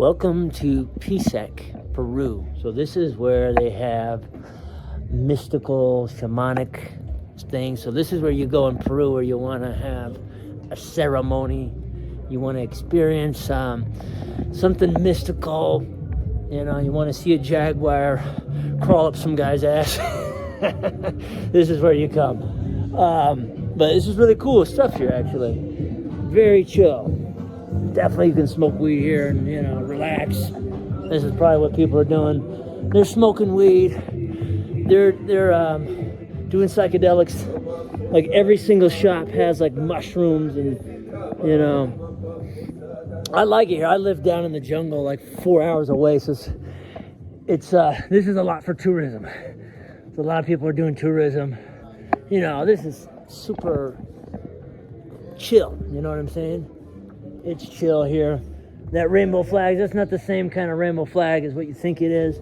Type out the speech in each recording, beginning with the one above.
Welcome to Pisac, Peru. So this is where they have mystical, shamanic things. So this is where you go in Peru where you want to have a ceremony. You want to experience something mystical. You know, you want to see a jaguar crawl up some guy's ass. This is where you come. But this is really cool stuff here, actually. Very chill. Definitely you can smoke weed here and, you know, relax. This is probably what people are doing. They're smoking weed. They're doing psychedelics. Like every single shop has like mushrooms and, you know. I like it here. I live down in the jungle like 4 hours away. So this is a lot for tourism. So a lot of people are doing tourism. You know, this is super chill. You know what I'm saying? It's chill here. That rainbow flag, that's not the same kind of rainbow flag as what you think it is.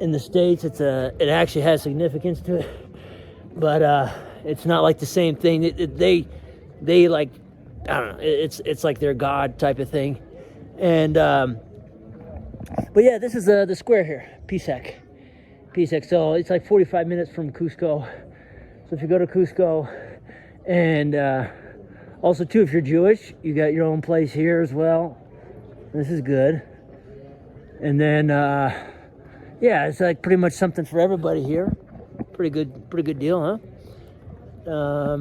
In the States, it actually has significance to it. But it's not like the same thing. They like, I don't know, it's like their God type of thing. And, but yeah, this is the square here, Pisac. So it's like 45 minutes from Cusco. So if you go to Cusco, and also too, if you're Jewish, you got your own place here as well. This is good. And then, yeah, it's like pretty much something for everybody here. Pretty good deal, huh?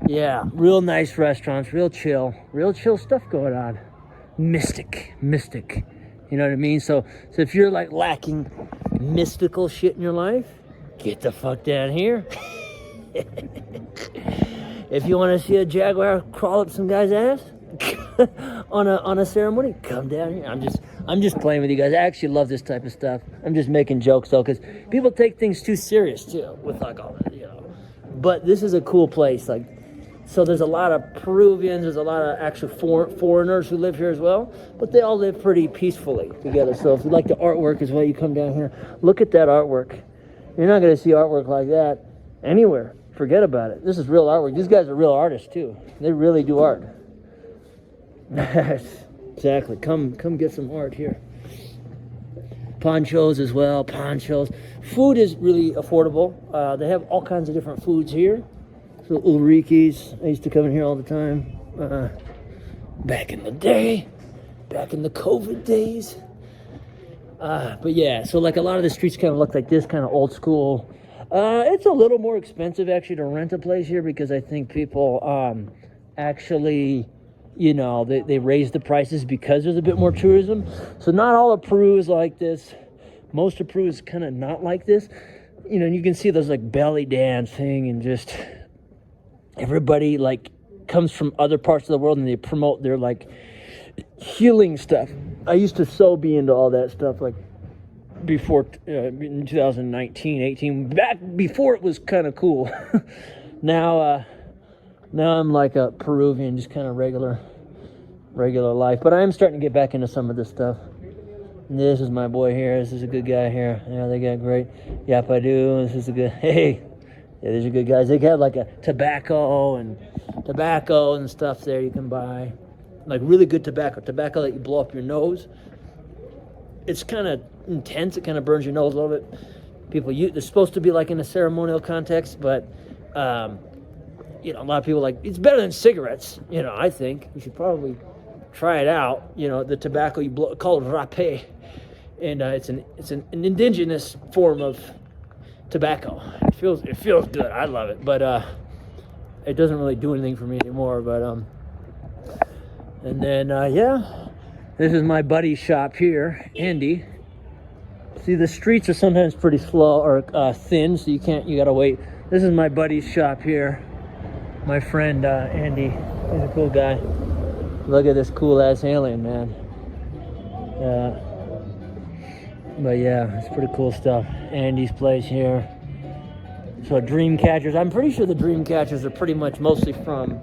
Yeah, real nice restaurants, real chill stuff going on. Mystic. You know what I mean? So if you're like lacking mystical shit in your life, get the fuck down here. If you want to see a jaguar crawl up some guy's ass on a ceremony, come down here. I'm just playing with you guys. I actually love this type of stuff. I'm just making jokes though, because people take things too serious too with like all that, you know. But this is a cool place. Like, so there's a lot of Peruvians. There's a lot of actual foreigners who live here as well. But they all live pretty peacefully together. So if you like the artwork as well, you come down here. Look at that artwork. You're not going to see artwork like that anywhere. Forget about it. This is real artwork. These guys are real artists too. They really do art. Exactly. Come get some art here. Ponchos as well. Ponchos. Food is really affordable. They have all kinds of different foods here. So Ulrique's. I used to come in here all the time. Back in the day. Back in the COVID days. But yeah, so like a lot of the streets kind of look like this, kind of old school. It's a little more expensive actually to rent a place here because I think people actually, you know, they raise the prices because there's a bit more tourism. So not all of Peru is like this. Most of Peru is kind of not like this. You know, and you can see there's like belly dancing and just everybody like comes from other parts of the world and they promote their like healing stuff. I used to so be into all that stuff like before in 2019, 18, back before it was kind of cool. Now I'm like a Peruvian, just kind of regular life. But I am starting to get back into some of this stuff. And this is my boy here. This is a good guy here. Yeah, they got great Yapadu. This is a good. Hey, yeah, these are good guys. They got like a tobacco and stuff there you can buy, like really good tobacco that you blow up your nose. It's kind of intense. It kind of burns your nose a little bit. They're supposed to be like in a ceremonial context, but you know, a lot of people like it's better than cigarettes. You know, I think you should probably try it out. You know, the tobacco you blow, called rapé, and it's an indigenous form of tobacco. It feels good. I love it, but it doesn't really do anything for me anymore. But and then yeah. This is my buddy's shop here, Andy. See, the streets are sometimes pretty slow or thin, so you gotta wait. This is my buddy's shop here. My friend Andy, he's a cool guy. Look at this cool ass alien, man. But yeah, it's pretty cool stuff. Andy's place here. So dream catchers. I'm pretty sure the dream catchers are pretty much mostly from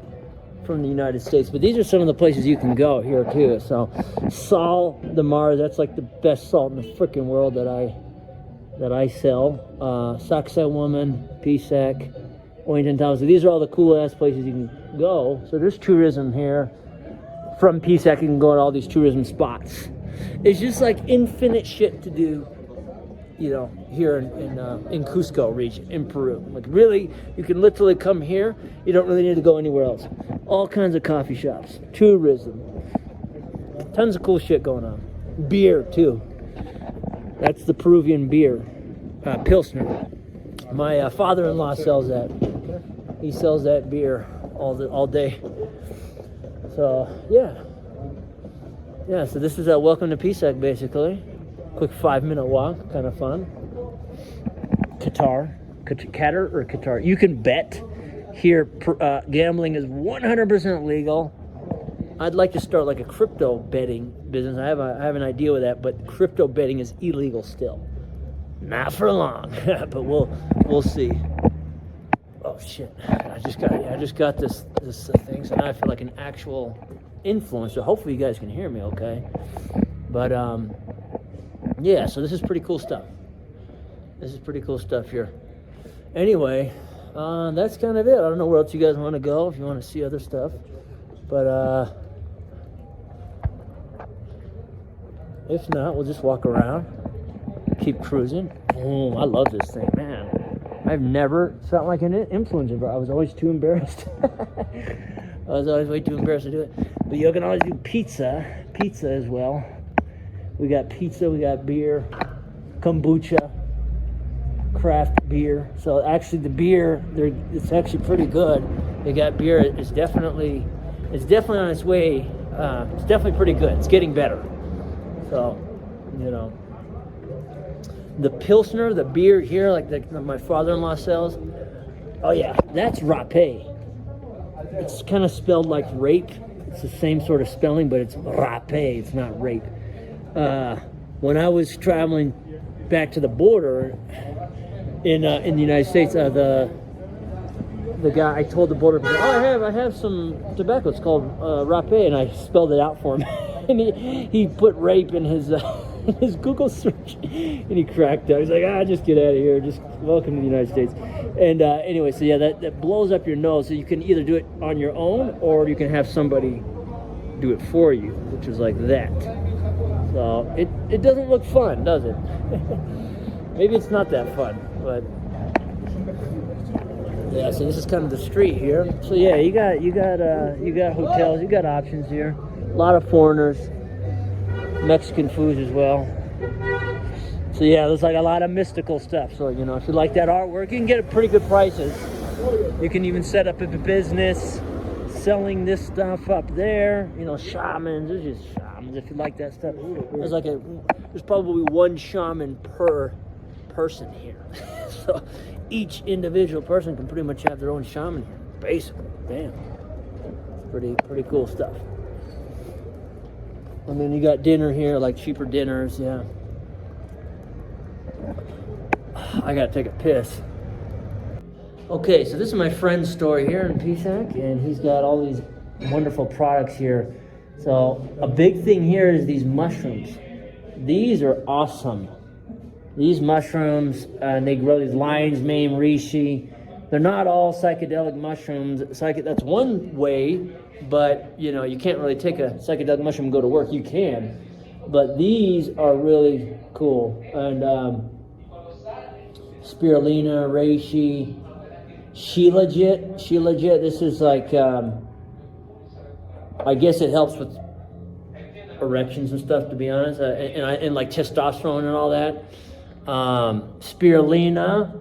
the United States, but these are some of the places you can go here too. So Sal de Mar, that's like the best salt in the freaking world that I sell. Saxa Woman, Pisac, Ointon Town. So these are all the cool ass places you can go. So there's tourism here from Pisac, you can go to all these tourism spots. It's just like infinite shit to do, you know, here in Cusco region, in Peru. Like really, you can literally come here. You don't really need to go anywhere else. All kinds of coffee shops, tourism, tons of cool shit going on. Beer too. That's the Peruvian beer, Pilsner. My father-in-law sells that. He sells that beer all day. So yeah. So this is a welcome to Pisac, basically. Quick 5-minute walk, kind of fun. Qatar. You can bet here. Gambling is 100% legal. I'd like to start like a crypto betting business. I have an idea with that, but crypto betting is illegal still. Not for long, but we'll see. Oh shit! I just got this thing, so now I feel like an actual influencer. Hopefully you guys can hear me, okay? But yeah. So this is pretty cool stuff. This is pretty cool stuff here. Anyway, that's kind of it. I don't know where else you guys want to go if you want to see other stuff, but if not, we'll just walk around, keep cruising. Oh, I love this thing, man. I've never felt like an influencer, but I was always too embarrassed. I was always way too embarrassed to do it. But you can always do pizza as well. We got pizza, we got beer, kombucha, craft beer. So actually the beer, it's actually pretty good. They got beer. It's definitely on its way. It's definitely pretty good. It's getting better. So, you know, the Pilsner, the beer here, like my father-in-law sells. Oh yeah, that's rape. It's kind of spelled like rape. It's the same sort of spelling, but it's rape. It's not rape. When I was traveling back to the border in the United States, the guy, I told the border people, I have some tobacco. It's called rape, and I spelled it out for him. And he put rape in his Google search, and he cracked up. He's like, just get out of here. Just welcome to the United States. And anyway, so yeah, that blows up your nose. So you can either do it on your own, or you can have somebody do it for you, which is like that. So it doesn't look fun, does it? Maybe it's not that fun, but yeah. So this is kind of the street here. So yeah, you got hotels, you got options here. A lot of foreigners, Mexican food as well. So yeah, there's like a lot of mystical stuff. So you know, if you like that artwork, you can get it pretty good prices. You can even set up a business selling this stuff up there. You know, shamans. There's just shamans if you like that stuff. There's probably one shaman per person here. So each individual person can pretty much have their own shaman here, basically. Damn, pretty cool stuff. And then you got dinner here, like cheaper dinners, yeah. I gotta take a piss. Okay, so this is my friend's store here in Pisac, and he's got all these wonderful products here. So a big thing here is these mushrooms. These are awesome. These mushrooms, and they grow these lion's mane reishi. They're not all psychedelic mushrooms. That's one way, but you know, you can't really take a psychedelic mushroom and go to work. You can, but these are really cool. And spirulina, reishi, shilajit. This is like, I guess it helps with erections and stuff, to be honest, and like testosterone and all that. Spirulina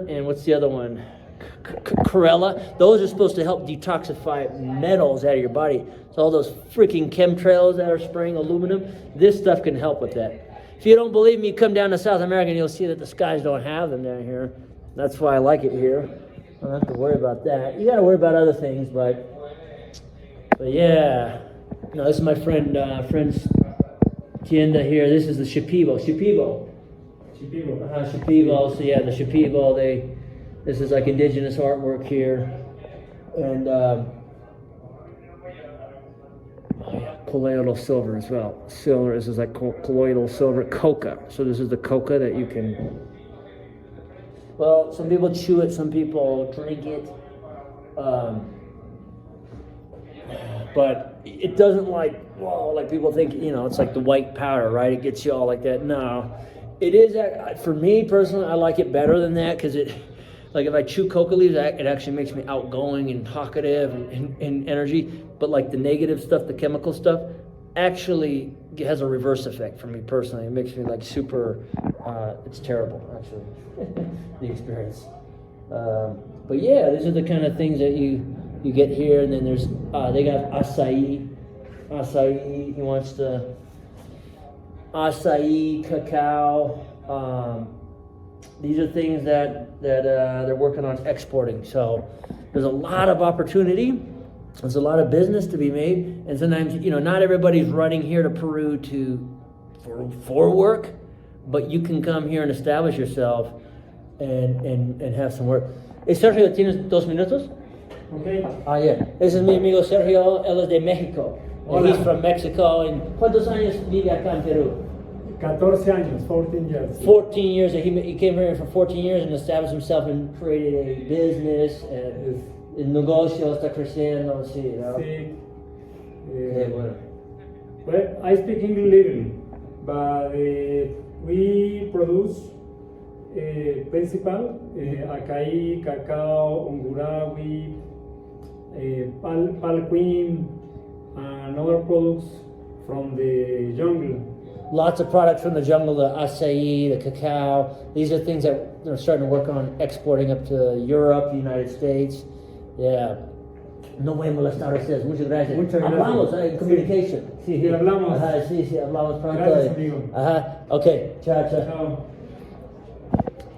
and what's the other one? Chlorella. Those are supposed to help detoxify metals out of your body. So all those freaking chemtrails that are spraying aluminum, this stuff can help with that. If you don't believe me, come down to South America and you'll see that the skies don't have them down here. That's why I like it here. I don't have to worry about that. You got to worry about other things, but yeah. No, this is my friend's tienda here. This is the Shipibo. Shipibo. So yeah, the Shipibo. This is like indigenous artwork here, and colloidal silver as well. Silver. This is like colloidal silver coca. So this is the coca that you can. Well, some people chew it, some people drink it. but it doesn't like, whoa, like people think, it's like the white powder, right? It gets you all like that. No, it is, for me personally, I like it better than that because like if I chew coca leaves, it actually makes me outgoing and talkative and energy. But like the negative stuff, the chemical stuff, actually has a reverse effect for me personally. It makes me like super, it's terrible actually, the experience. But yeah, these are the kind of things that you get here. And then there's, they got acai. He wants to, acai, cacao. These are things that they're working on exporting. So there's a lot of opportunity. There's a lot of business to be made. And sometimes, not everybody's running here to Peru for work, but you can come here and establish yourself and have some work. Sergio, ¿tienes 2 minutos? Okay. Yeah. This is mi amigo Sergio. Él es de México. Hola. He's from Mexico. And ¿cuántos años vive acá en Perú? 14 años, 14 years. 14 years. He came here for 14 years and established himself and created a business. And el negocio está creciendo, sí, ¿no? Sí. Bueno. Well, I speak English little, but we produce principal acai, cacao, ungurawi, palquin, and other products from the jungle. Lots of products from the jungle, the acai, the cacao. These are things that they're starting to work on exporting up to Europe, the United States. Yeah. No voy a molestar a ustedes. Muchas gracias. Muchas gracias. Hablamos, communication. Sí, Sí, hablamos. Ajá, sí, hablamos pronto. Gracias, amigo. Ajá, okay. Ciao. Chao.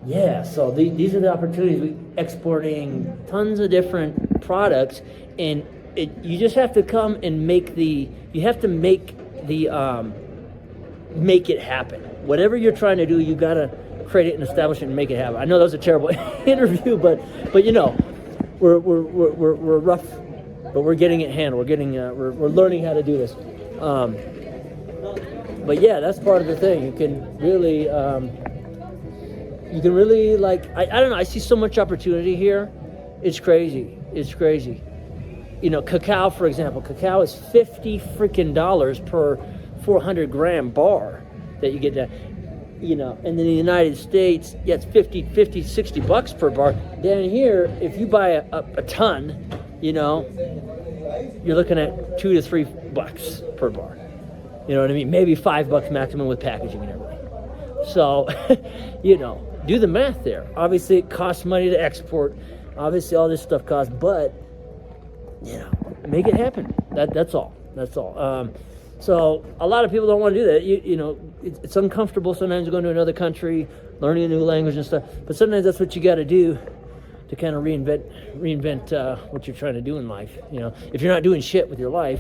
Yeah, so these are the opportunities. Exporting tons of different products, and you just have to come and make it happen. Whatever you're trying to do, you gotta create it and establish it and make it happen. I know that was a terrible interview, but we're rough, but we're getting it handled. We're learning how to do this. But yeah, that's part of the thing. You can really like, I don't know, I see so much opportunity here. It's crazy. Cacao, for example. Cacao is $50 freaking per 400 gram bar that you get that, and in the United States, yeah, it's $60 per bar. Down here, if you buy a ton, you're looking at $2 to $3 per bar. You know what I mean? Maybe $5 maximum with packaging and everything. So, do the math there. Obviously, it costs money to export. Obviously, all this stuff costs, but make it happen. That's all. So a lot of people don't want to do that. It's uncomfortable sometimes going to another country, learning a new language and stuff. But sometimes that's what you got to do to kind of reinvent what you're trying to do in life. If you're not doing shit with your life,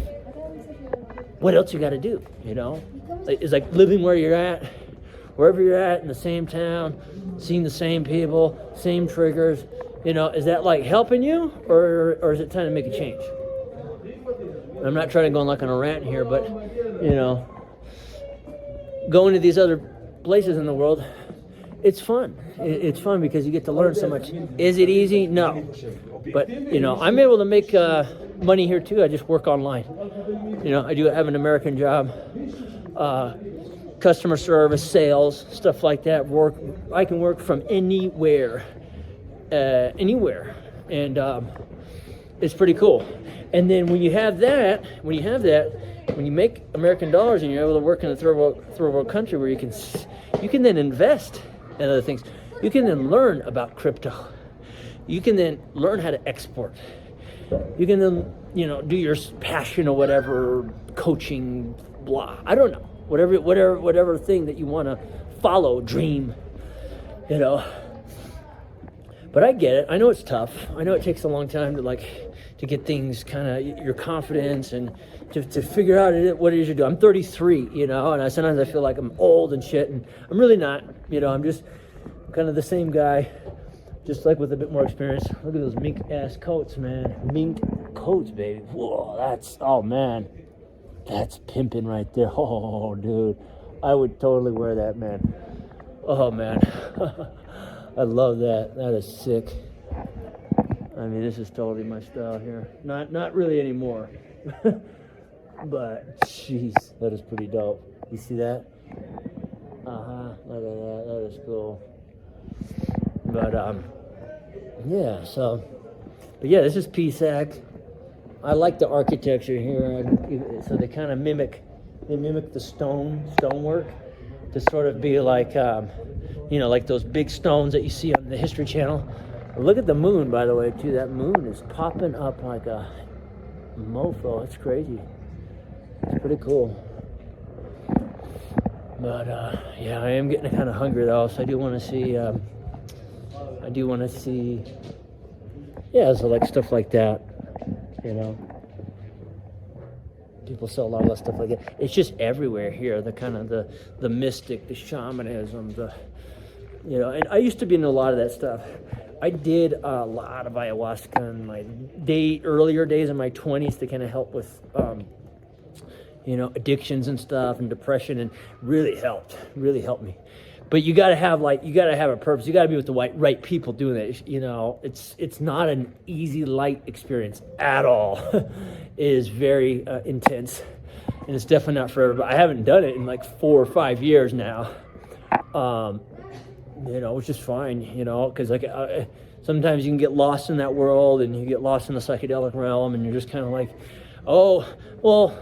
what else you got to do? It's like living wherever you're at in the same town, seeing the same people, same triggers. Is that like helping you, or is it time to make a change? I'm not trying to go on a rant here, but going to these other places in the world, it's fun. It's fun because you get to learn so much. Is it easy? No. But I'm able to make money here too. I just work online. I do have an American job, customer service, sales, stuff like that. I can work from anywhere, and it's pretty cool. And then when you make American dollars and you're able to work in a third world country where you can then invest in other things. You can then learn about crypto. You can then learn how to export. You can then, do your passion or whatever, coaching, blah. I don't know. Whatever thing that you want to follow, dream, But I get it. I know it's tough. I know it takes a long time to get things kind of your confidence and to figure out what it is you do. I'm 33, and sometimes I feel like I'm old and shit, and I'm really not. I'm just kind of the same guy, just like with a bit more experience. Look at those mink ass coats, man. Mink coats, baby. Whoa, that's pimping right there. Oh, dude, I would totally wear that, man. Oh, man. I love that. That is sick. I mean, this is totally my style here. Not really anymore. But jeez, that is pretty dope. You see that? Look at that. That is cool. But yeah. So, but yeah, this is Pisac. I like the architecture here. So they kind of mimic the stonework to sort of be like, like those big stones that you see on the History Channel. Look at the moon, by the way, too. That moon is popping up like a mofo. It's crazy. It's pretty cool. But yeah, I am getting kind of hungry though, so I do want to see. Yeah, so like stuff like that. People sell a lot of that stuff like that. It's just everywhere here. The kind of the mystic, the shamanism, and I used to be into a lot of that stuff. I did a lot of ayahuasca in my earlier days in my 20s to kind of help with, addictions and stuff and depression, and really helped me. But you gotta have a purpose. You gotta be with the right people doing it. It's not an easy light experience at all. It is very intense, and it's definitely not for everybody. I haven't done it in like 4 or 5 years now. Which is fine. Because sometimes you can get lost in that world, and you get lost in the psychedelic realm, and you're just kind of like, oh, well.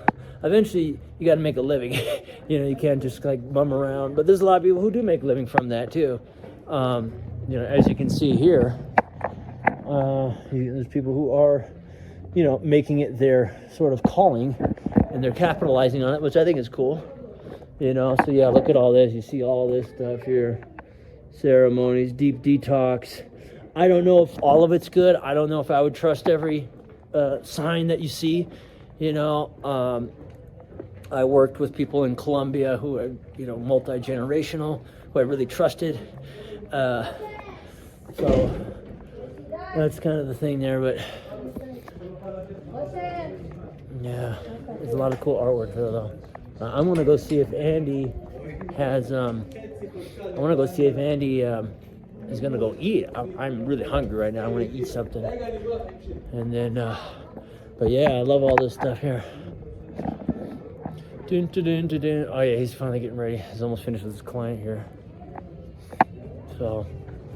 Eventually, you got to make a living. You can't just like bum around. But there's a lot of people who do make a living from that too. As you can see here, there's people who are, making it their sort of calling, and they're capitalizing on it, which I think is cool. So yeah, look at all this. You see all this stuff here, ceremonies, deep detox. I don't know if all of it's good. I don't know if I would trust every sign that you see. I worked with people in Colombia who are, multi-generational, who I really trusted. So that's kind of the thing there, but yeah, there's a lot of cool artwork there though. I'm going to go see if Andy has, I want to go see if Andy is going to go eat. I'm really hungry right now. I want to eat something. And then, but yeah, I love all this stuff here. Dun, dun, dun, dun, dun. Oh yeah, he's finally getting ready. He's almost finished with his client here. So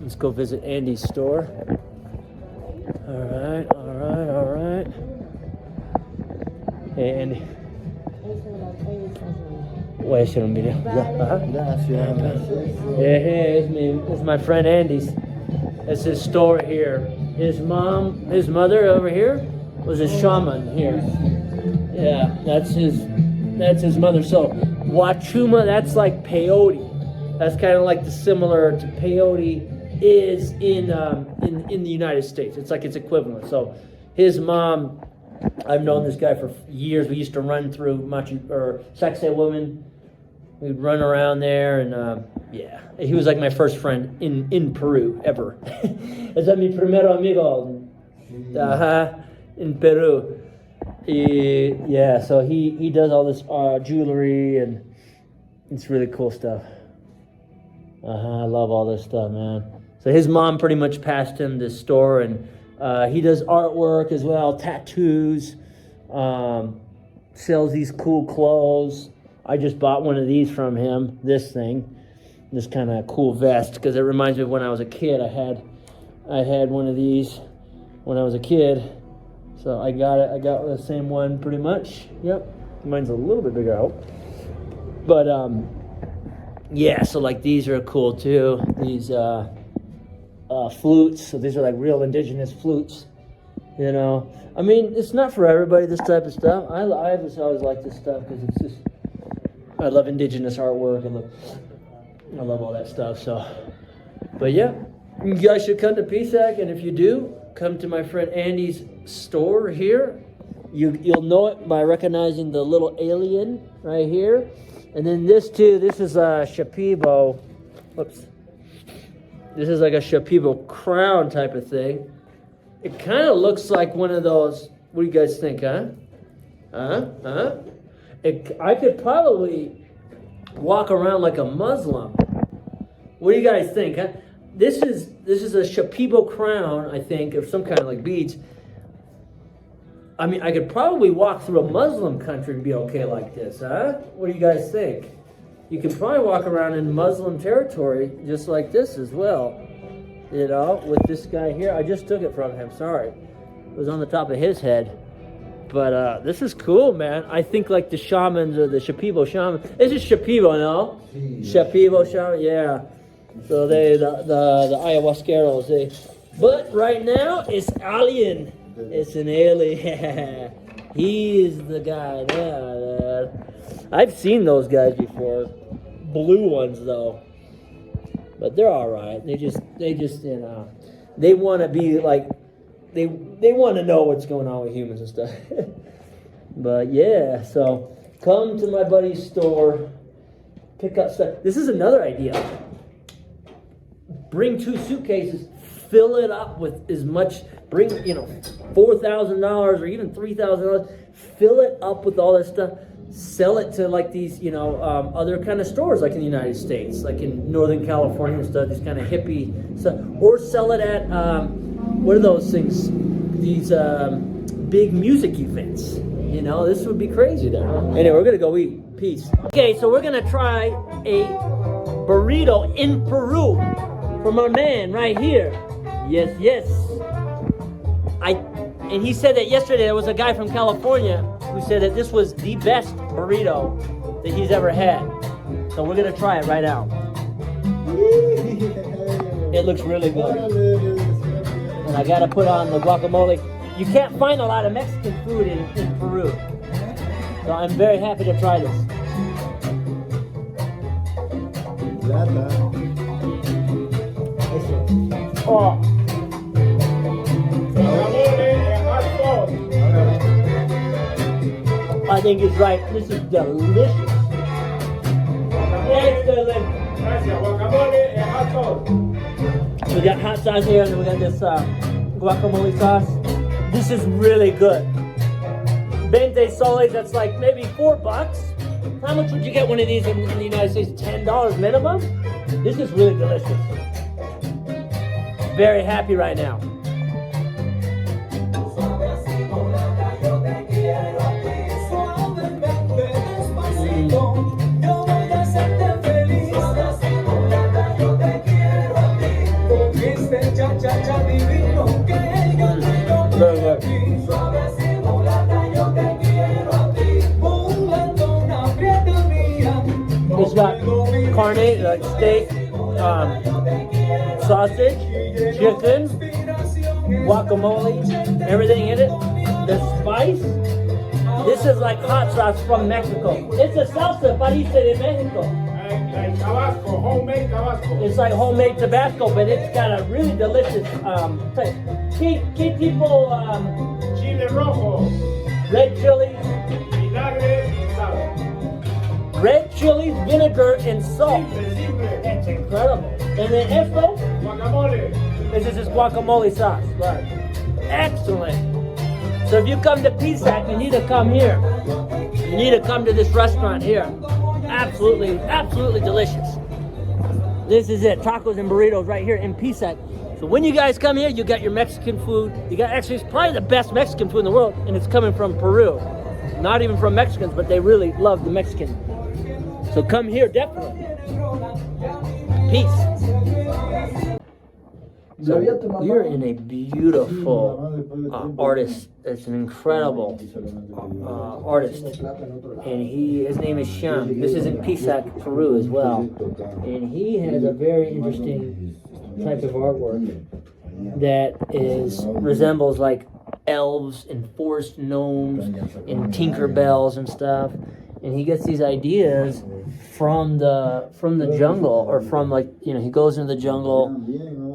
let's go visit Andy's store. All right. Hey Andy. Voy a hacer un video. Yeah, it's my friend Andy's. That's his store here. His mother over here was a shaman here. Yeah, that's his mother. So Wachuma, that's like peyote. That's kind of like similar to peyote is in the United States. It's like its equivalent. So his mom, I've known this guy for years. We used to run through Saxe Woman. We'd run around there, and yeah, he was like my first friend in Peru ever. Ese es mi primero amigo. In Peru. Yeah, so he does all this jewelry, and it's really cool stuff. I love all this stuff, man. So his mom pretty much passed him this store, and he does artwork as well, tattoos, sells these cool clothes. I just bought one of these from him, this kind of cool vest, because it reminds me of when I was a kid. I had one of these when I was a kid. So I got the same one pretty much. Yep. Mine's a little bit bigger out. But yeah, so like these are cool too. These flutes. So these are like real indigenous flutes. I mean, it's not for everybody, this type of stuff. I just always like this stuff because it's just, I love indigenous artwork. I love all that stuff. So, but yeah, you guys should come to Pisac, and if you do, come to my friend Andy's store here. You'll know it by recognizing the little alien right here. And then this too, this is a Shipibo. Whoops. This is like a Shipibo crown type of thing. It kind of looks like one of those, what do you guys think, huh? I could probably walk around like a Muslim. What do you guys think, huh? This is a Shipibo crown, I think, of some kind of like beads. I mean, I could probably walk through a Muslim country and be okay like this, huh? What do you guys think? You can probably walk around in Muslim territory just like this as well. You know, with this guy here. I just took it from him, sorry. It was on the top of his head. But this is cool, man. I think like the shamans or the Shipibo shaman. This is Shipibo, no? Shipibo shaman, yeah. So the ayahuasqueros, But right now, it's alien. It's an alien. He's the guy there. I've seen those guys before. Blue ones, though. But they're all right. They just, you know, they want to be like, they want to know what's going on with humans and stuff. But yeah, so come to my buddy's store, pick up stuff. This is another idea. Bring 2 suitcases, fill it up with as much, bring, you know, $4,000 or even $3,000, fill it up with all this stuff, sell it to like these, you know, other kind of stores like in the United States, like in Northern California and stuff, these kind of hippie stuff, or sell it at, what are those things, these big music events, you know, this would be crazy there. Anyway, we're gonna go eat. Peace. Okay, so we're gonna try a burrito in Peru from our man right here. Yes, yes. And he said that yesterday there was a guy from California who said that this was the best burrito that he's ever had. So we're gonna try it right now. It looks really good. And I gotta put on the guacamole. You can't find a lot of Mexican food in Peru. So I'm very happy to try this. Oh. I think it's right. This is delicious. Excellent. We got hot sauce here, and we got this guacamole sauce. This is really good. 20 soles, that's like maybe $4. How much would you get one of these in the United States? $10 minimum? This is really delicious. Very happy right now. Very good. It's got carne, like steak, sausage, chicken, guacamole, everything in it. The spice. This is like hot sauce from Mexico. It's a salsa paisa de Mexico. Like Tabasco, homemade Tabasco. It's like homemade Tabasco, but it's got a really delicious taste. ¿Qué tipo? Chile rojo. Red chili. Vinagre y sal. Red chili, vinegar, and salt. Simple. It's incredible. And then esto, Guacamole. this is guacamole sauce. Right. Excellent. So if you come to Pisac, you need to come here. You need to come to this restaurant here. Absolutely, absolutely delicious. This is it, tacos and burritos right here in Pisac. So when you guys come here, you got your Mexican food. You got, actually, it's probably the best Mexican food in the world, and it's coming from Peru. Not even from Mexicans, but they really love the Mexican. So come here, definitely. Peace. So we're in a beautiful artist. It's an incredible artist, and his name is Sham. This is in Pisac, Peru as well, and he has a very interesting type of artwork that resembles like elves and forest gnomes and Tinkerbells and stuff. And he gets these ideas from the jungle, or from, like, you know, he goes into the jungle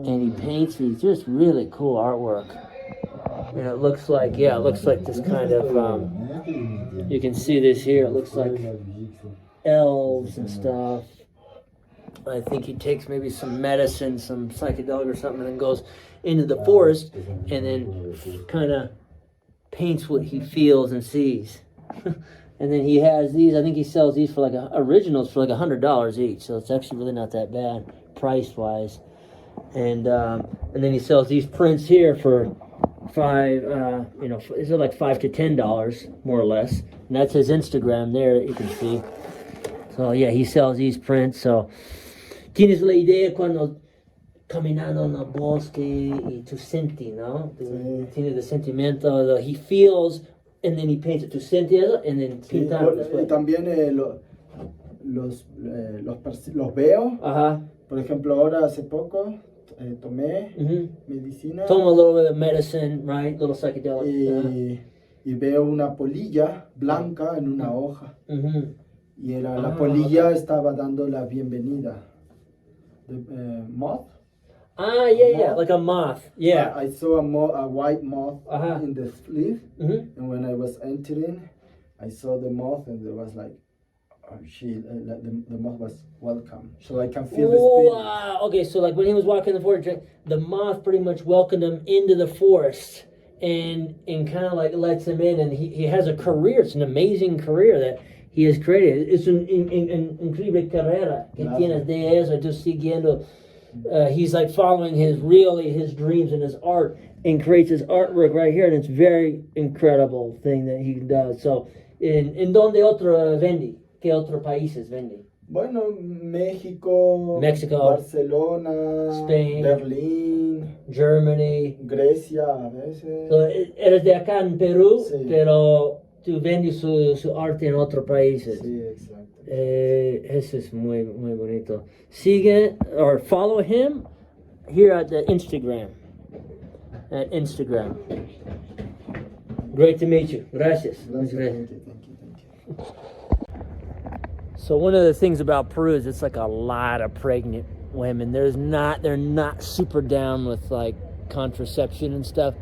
and he paints these just really cool artwork. And it looks like this kind of, you can see this here, it looks like elves and stuff. I think he takes maybe some medicine, some psychedelic or something, and then goes into the forest and then kind of paints what he feels and sees. And then he has these, I think he sells these for like originals for like $100 each, so it's actually really not that bad price-wise. And then he sells these prints here for Is it like $5 to $10 more or less? And that's his Instagram there that you can see. So yeah, he sells these prints. So tienes la idea cuando caminando en el bosque y tu senti, ¿no? Sí. Tienes el sentimiento, he feels, and then he paints it. Tu senti eso, and then Sí, pintar y después. también los veo. Ajá. Por ejemplo, ahora hace poco tomé Mhm. medicina Toma a little bit of medicine, right? Little psychedelic. y veo una polilla blanca en una hoja. Mhm. Y la polilla estaba dando la bienvenida. Moth? Ah, yeah, Moth? like a moth. Yeah. I saw a white moth Uh-huh. in the leaf, Mhm. and when I was entering, I saw the moth, and there was like, oh shit, the moth was welcome, so I can feel the spirit. Wow. Okay, so like when he was walking the forest, the moth pretty much welcomed him into the forest and kind of like lets him in, and he has a career. It's an amazing career that he has created. Es un increíble carrera que Gracias. tienes de eso. Just siguiendo. He's like following his dreams and his art, and creates his artwork right here, and it's very incredible thing that he does. So, en donde otro vende? ¿Qué otros países vende? Bueno, México, Barcelona, Spain, Berlín, Germany, Grecia a veces. So, eres de acá en Perú, Sí. pero tú vendes su arte en otros países. Sí, exacto. Eso es muy, muy bonito. Sigue or follow him here at the Instagram. At Instagram. Great to meet you. Gracias. Gracias, Gracias. thank you. So one of the things about Peru is it's like a lot of pregnant women. They're not super down with like contraception and stuff.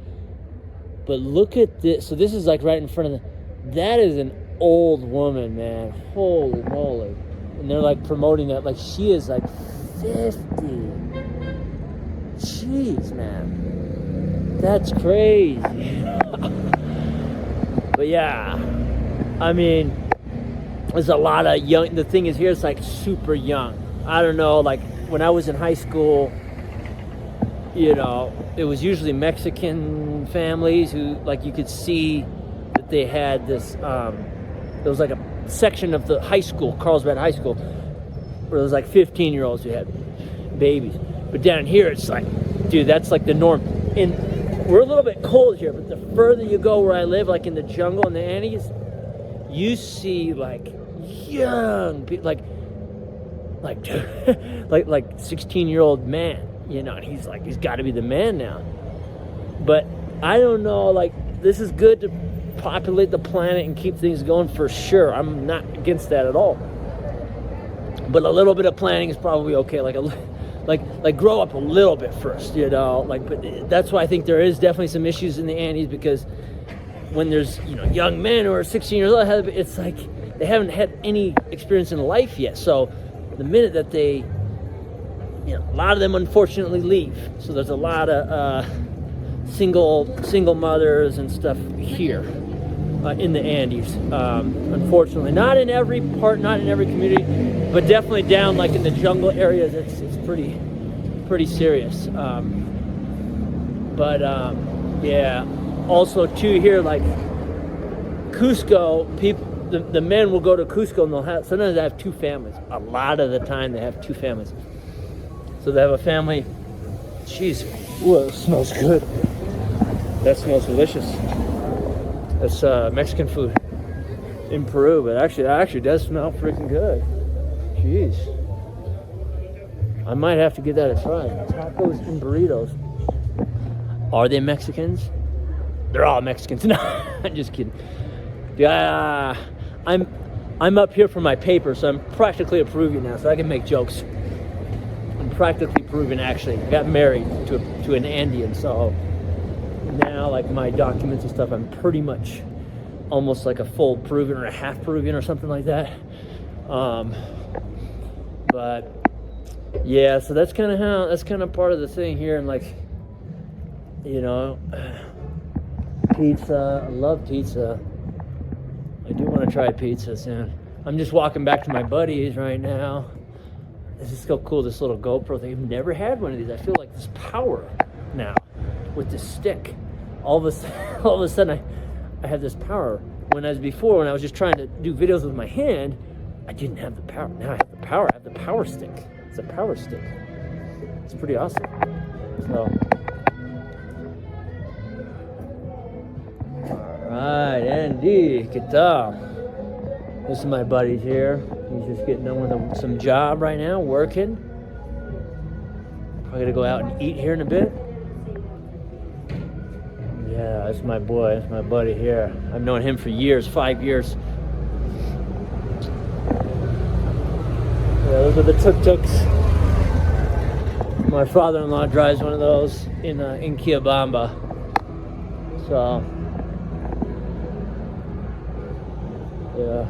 But look at this. So this is like right in front of that is an old woman, man. Holy moly. And they're like promoting that like she is like 50. Jeez, man. That's crazy. But yeah, I mean, there's a lot of young. The thing is here, it's like super young. I don't know, like when I was in high school, you know, it was usually Mexican families who, like, you could see that they had this. There was like a section of the high school, Carlsbad High School, where there was like 15-year-olds who had babies. But down here, it's like, dude, that's like the norm. And we're a little bit cold here, but the further you go where I live, like in the jungle in the Andes, you see like young people, like 16-year-old man, you know, and he's got to be the man now. But I don't know, like, this is good to populate the planet and keep things going for sure. I'm not against that at all. But a little bit of planning is probably okay. Like grow up a little bit first, you know. Like, but that's why I think there is definitely some issues in the Andes, because when there's, you know, young men who are 16 years old, it's like they haven't had any experience in life yet. So the minute that they, you know, a lot of them unfortunately leave. So there's a lot of single mothers and stuff here in the Andes. Unfortunately, not in every part, not in every community, but definitely down like in the jungle areas, it's pretty serious. Yeah. Also too here, like Cusco, people, the men will go to Cusco and sometimes they have two families. A lot of the time they have two families. So they have a family. Jeez, ooh, it smells good. That smells delicious. That's Mexican food in Peru, but actually, that actually does smell freaking good. Jeez. I might have to give that a try. Tacos and burritos. Are they Mexicans? They're all Mexicans. No, I'm just kidding. Yeah, I'm up here for my paper, so I'm practically a Peruvian now, so I can make jokes. I'm practically Peruvian, actually. I got married to an Andean, so now, like, my documents and stuff, I'm pretty much almost like a full Peruvian or a half Peruvian or something like that. But yeah, so that's kind of part of the thing here, and like, you know, pizza. I love pizza. I do want to try pizza soon. I'm just walking back to my buddies right now. This is so cool, this little GoPro thing. I've never had one of these. I feel like this power now with this stick. all of a sudden I have this power. When I was just trying to do videos with my hand, I didn't have the power. Now I have the power. I have the power stick. It's a power stick. It's pretty awesome. So, all right, Andy, ¿qué tal? This is my buddy here. He's just getting done with some job right now, working. Probably gonna go out and eat here in a bit. Yeah, that's my boy. That's my buddy here. I've known him for years, 5 years. Yeah, those are the tuk-tuks. My father-in-law drives one of those in Kiabamba. So, yeah.